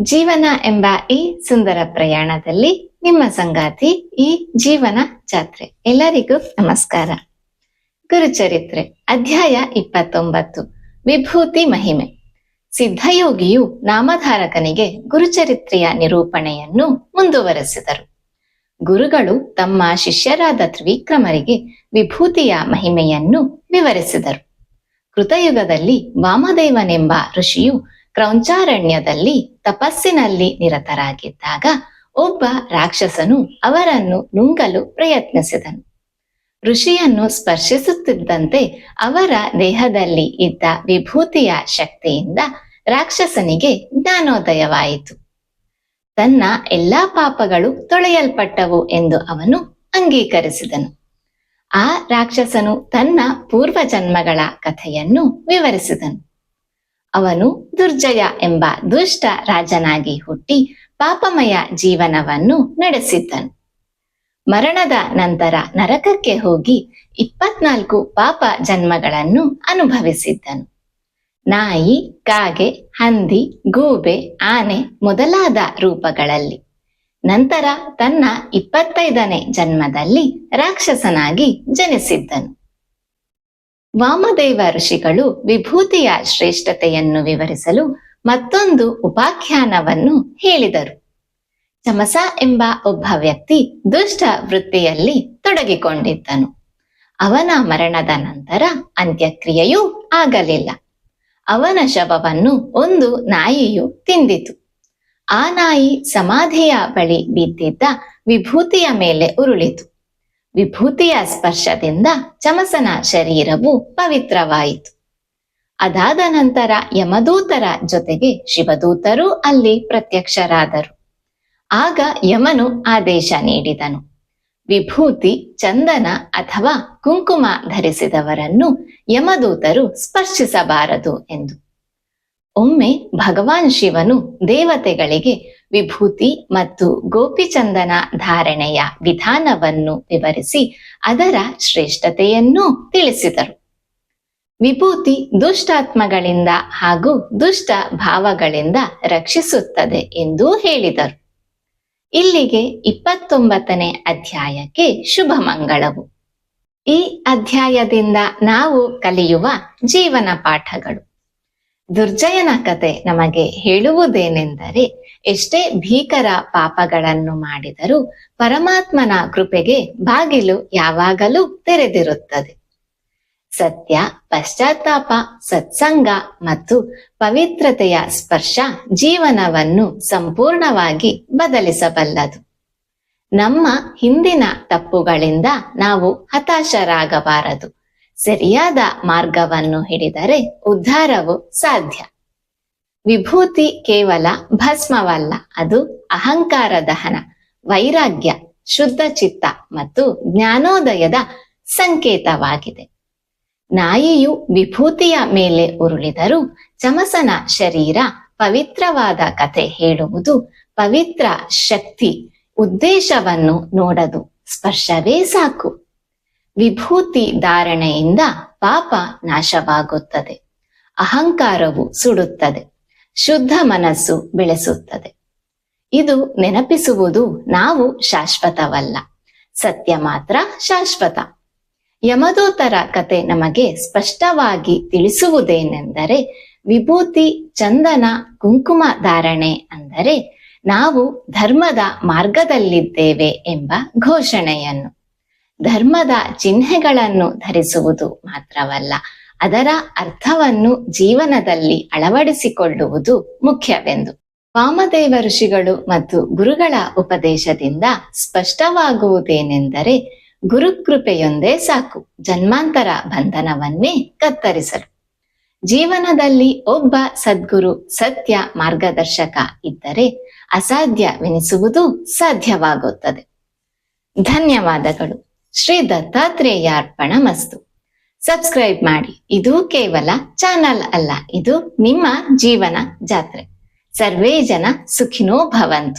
ಜೀವನ ಎಂಬ ಈ ಸುಂದರ ಪ್ರಯಾಣದಲ್ಲಿ ನಿಮ್ಮ ಸಂಗಾತಿ ಈ ಜೀವನ ಜಾತ್ರೆ. ಎಲ್ಲರಿಗೂ ನಮಸ್ಕಾರ. ಗುರುಚರಿತ್ರೆ ಅಧ್ಯಾಯ 29 ವಿಭೂತಿ ಮಹಿಮೆ. ಸಿದ್ಧಯೋಗಿಯು ನಾಮಧಾರಕನಿಗೆ ಗುರುಚರಿತ್ರೆಯ ನಿರೂಪಣೆಯನ್ನು ಮುಂದುವರೆಸಿದರು. ಗುರುಗಳು ತಮ್ಮ ಶಿಷ್ಯರಾದ ತ್ರಿವಿಕ್ರಮರಿಗೆ ವಿಭೂತಿಯ ಮಹಿಮೆಯನ್ನು ವಿವರಿಸಿದರು. ಕೃತಯುಗದಲ್ಲಿ ವಾಮದೇವನೆಂಬ ಋಷಿಯು ಕ್ರೌಂಚಾರಣ್ಯದಲ್ಲಿ ತಪಸ್ಸಿನಲ್ಲಿ ನಿರತರಾಗಿದ್ದಾಗ ಒಬ್ಬ ರಾಕ್ಷಸನು ಅವರನ್ನು ನುಂಗಲು ಪ್ರಯತ್ನಿಸಿದನು. ಋಷಿಯನ್ನು ಸ್ಪರ್ಶಿಸುತ್ತಿದ್ದಂತೆ ಅವರ ದೇಹದಲ್ಲಿ ಇದ್ದ ವಿಭೂತಿಯ ಶಕ್ತಿಯಿಂದ ರಾಕ್ಷಸನಿಗೆ ಜ್ಞಾನೋದಯವಾಯಿತು. ತನ್ನ ಎಲ್ಲಾ ಪಾಪಗಳು ತೊಳೆಯಲ್ಪಟ್ಟವು ಎಂದು ಅವನು ಅಂಗೀಕರಿಸಿದನು. ಆ ರಾಕ್ಷಸನು ತನ್ನ ಪೂರ್ವಜನ್ಮಗಳ ಕಥೆಯನ್ನು ವಿವರಿಸಿದನು. ಅವನು ದುರ್ಜಯ ಎಂಬ ದುಷ್ಟ ರಾಜನಾಗಿ ಹುಟ್ಟಿ ಪಾಪಮಯ ಜೀವನವನ್ನು ನಡೆಸಿದ್ದನು. ಮರಣದ ನಂತರ ನರಕಕ್ಕೆ ಹೋಗಿ 24 ಪಾಪ ಜನ್ಮಗಳನ್ನು ಅನುಭವಿಸಿದ್ದನು. ನಾಯಿ, ಕಾಗೆ, ಹಂದಿ, ಗೂಬೆ, ಆನೆ ಮೊದಲಾದ ರೂಪಗಳಲ್ಲಿ. ನಂತರ ತನ್ನ 25ನೇ ಜನ್ಮದಲ್ಲಿ ರಾಕ್ಷಸನಾಗಿ ಜನಿಸಿದ್ದನು. ವಾಮದೇವ ಋಷಿಗಳು ವಿಭೂತಿಯ ಶ್ರೇಷ್ಠತೆಯನ್ನು ವಿವರಿಸಲು ಮತ್ತೊಂದು ಉಪಾಖ್ಯಾನವನ್ನು ಹೇಳಿದರು. ಚಮಸ ಎಂಬ ಒಬ್ಬ ವ್ಯಕ್ತಿ ದುಷ್ಟ ವೃತ್ತಿಯಲ್ಲಿ ತೊಡಗಿಕೊಂಡಿದ್ದನು. ಅವನ ಮರಣದ ನಂತರ ಅಂತ್ಯಕ್ರಿಯೆಯೂ ಆಗಲಿಲ್ಲ. ಅವನ ಶವವನ್ನು ಒಂದು ನಾಯಿಯು ತಿಂದಿತು. ಆ ನಾಯಿ ಸಮಾಧಿಯ ಬಳಿ ಬಿದ್ದಿದ್ದ ವಿಭೂತಿಯ ಮೇಲೆ ಉರುಳಿತು. ವಿಭೂತಿಯ ಸ್ಪರ್ಶದಿಂದ ಚಮಸನ ಶರೀರವು ಪವಿತ್ರವಾಯಿತು. ಅದಾದ ನಂತರ ಯಮದೂತರ ಜೊತೆಗೆ ಶಿವದೂತರೂ ಅಲ್ಲಿ ಪ್ರತ್ಯಕ್ಷರಾದರು. ಆಗ ಯಮನು ಆದೇಶ ನೀಡಿದನು, ವಿಭೂತಿ, ಚಂದನ ಅಥವಾ ಕುಂಕುಮ ಧರಿಸಿದವರನ್ನು ಯಮದೂತರು ಸ್ಪರ್ಶಿಸಬಾರದು ಎಂದು. ಒಮ್ಮೆ ಭಗವಾನ್ ಶಿವನು ದೇವತೆಗಳಿಗೆ ವಿಭೂತಿ ಮತ್ತು ಗೋಪಿಚಂದನ ಧಾರಣೆಯ ವಿಧಾನವನ್ನು ವಿವರಿಸಿ ಅದರ ಶ್ರೇಷ್ಠತೆಯನ್ನು ತಿಳಿಸಿದರು. ವಿಭೂತಿ ದುಷ್ಟಾತ್ಮಗಳಿಂದ ಹಾಗೂ ದುಷ್ಟ ಭಾವಗಳಿಂದ ರಕ್ಷಿಸುತ್ತದೆ ಎಂದು ಹೇಳಿದರು. ಇಲ್ಲಿಗೆ 29ನೇ ಅಧ್ಯಾಯಕ್ಕೆ ಶುಭ ಮಂಗಳವು. ಈ ಅಧ್ಯಾಯದಿಂದ ನಾವು ಕಲಿಯುವ ಜೀವನ ಪಾಠಗಳು. ದುರ್ಜಯನ ಕತೆ ನಮಗೆ ಹೇಳುವುದೇನೆಂದರೆ, ಎಷ್ಟೇ ಭೀಕರ ಪಾಪಗಳನ್ನು ಮಾಡಿದರೂ ಪರಮಾತ್ಮನ ಕೃಪೆಗೆ ಬಾಗಿಲು ಯಾವಾಗಲೂ ತೆರೆದಿರುತ್ತದೆ. ಸತ್ಯ, ಪಶ್ಚಾತ್ತಾಪ, ಸತ್ಸಂಗ ಮತ್ತು ಪವಿತ್ರತೆಯ ಸ್ಪರ್ಶ ಜೀವನವನ್ನು ಸಂಪೂರ್ಣವಾಗಿ ಬದಲಿಸಬಲ್ಲದು. ನಮ್ಮ ಹಿಂದಿನ ತಪ್ಪುಗಳಿಂದ ನಾವು ಹತಾಶರಾಗಬಾರದು. ಸರಿಯಾದ ಮಾರ್ಗವನ್ನು ಹಿಡಿದರೆ ಉದ್ಧಾರವು ಸಾಧ್ಯ. ವಿಭೂತಿ ಕೇವಲ ಭಸ್ಮವಲ್ಲ, ಅದು ಅಹಂಕಾರ ದಹನ, ವೈರಾಗ್ಯ, ಶುದ್ಧ ಚಿತ್ತ ಮತ್ತು ಜ್ಞಾನೋದಯದ ಸಂಕೇತವಾಗಿದೆ. ನಾಯಿಯು ವಿಭೂತಿಯ ಮೇಲೆ ಉರುಳಿದರೂ ಚಮಸನ ಶರೀರ ಪವಿತ್ರವಾದ ಕಥೆ ಹೇಳುವುದು ಪವಿತ್ರ ಶಕ್ತಿ ಉದ್ದೇಶವನ್ನು ನೋಡದು. ಸ್ಪರ್ಶವೇ ಸಾಕು. ವಿಭೂತಿ ಧಾರಣೆಯಿಂದ ಪಾಪ ನಾಶವಾಗುತ್ತದೆ. ಅಹಂಕಾರವು ಸುಡುತ್ತದೆ. ಶುದ್ಧ ಮನಸ್ಸು ಬೆಳೆಸುತ್ತದೆ. ಇದು ನೆನಪಿಸುವುದು ನಾವು ಶಾಶ್ವತವಲ್ಲ, ಸತ್ಯ ಮಾತ್ರ ಶಾಶ್ವತ. ಯಮದೂತರ ಕತೆ ನಮಗೆ ಸ್ಪಷ್ಟವಾಗಿ ತಿಳಿಸುವುದೇನೆಂದರೆ, ವಿಭೂತಿ, ಚಂದನ, ಕುಂಕುಮ ಧಾರಣೆ ಅಂದರೆ ನಾವು ಧರ್ಮದ ಮಾರ್ಗದಲ್ಲಿದ್ದೇವೆ ಎಂಬ ಘೋಷಣೆಯನ್ನು. ಧರ್ಮದ ಚಿಹ್ನೆಗಳನ್ನು ಧರಿಸುವುದು ಮಾತ್ರವಲ್ಲ, ಅದರ ಅರ್ಥವನ್ನು ಜೀವನದಲ್ಲಿ ಅಳವಡಿಸಿಕೊಳ್ಳುವುದು ಮುಖ್ಯವೆಂದು. ವಾಮದೇವ ಋಷಿಗಳು ಮತ್ತು ಗುರುಗಳ ಉಪದೇಶದಿಂದ ಸ್ಪಷ್ಟವಾಗುವುದೇನೆಂದರೆ, ಗುರುಕೃಪೆಯೊಂದೇ ಸಾಕು ಜನ್ಮಾಂತರ ಬಂಧನವನ್ನೇ ಕತ್ತರಿಸಲು. ಜೀವನದಲ್ಲಿ ಒಬ್ಬ ಸದ್ಗುರು, ಸತ್ಯ ಮಾರ್ಗದರ್ಶಕ ಇದ್ದರೆ ಅಸಾಧ್ಯವೆನಿಸುವುದು ಸಾಧ್ಯವಾಗುತ್ತದೆ. ಧನ್ಯವಾದಗಳು. ಶ್ರೀ ದತ್ತಾತ್ರೇಯಾರ್ಪಣಮಸ್ತು. ಸಬ್ಸ್ಕ್ರೈಬ್ ಮಾಡಿ. ಇದು ಕೇವಲ ಚಾನಲ್ ಅಲ್ಲ, ಇದು ನಿಮ್ಮ ಜೀವನ ಜಾತ್ರೆ. ಸರ್ವೇ ಜನ ಸುಖಿನೋ ಭವಂತು.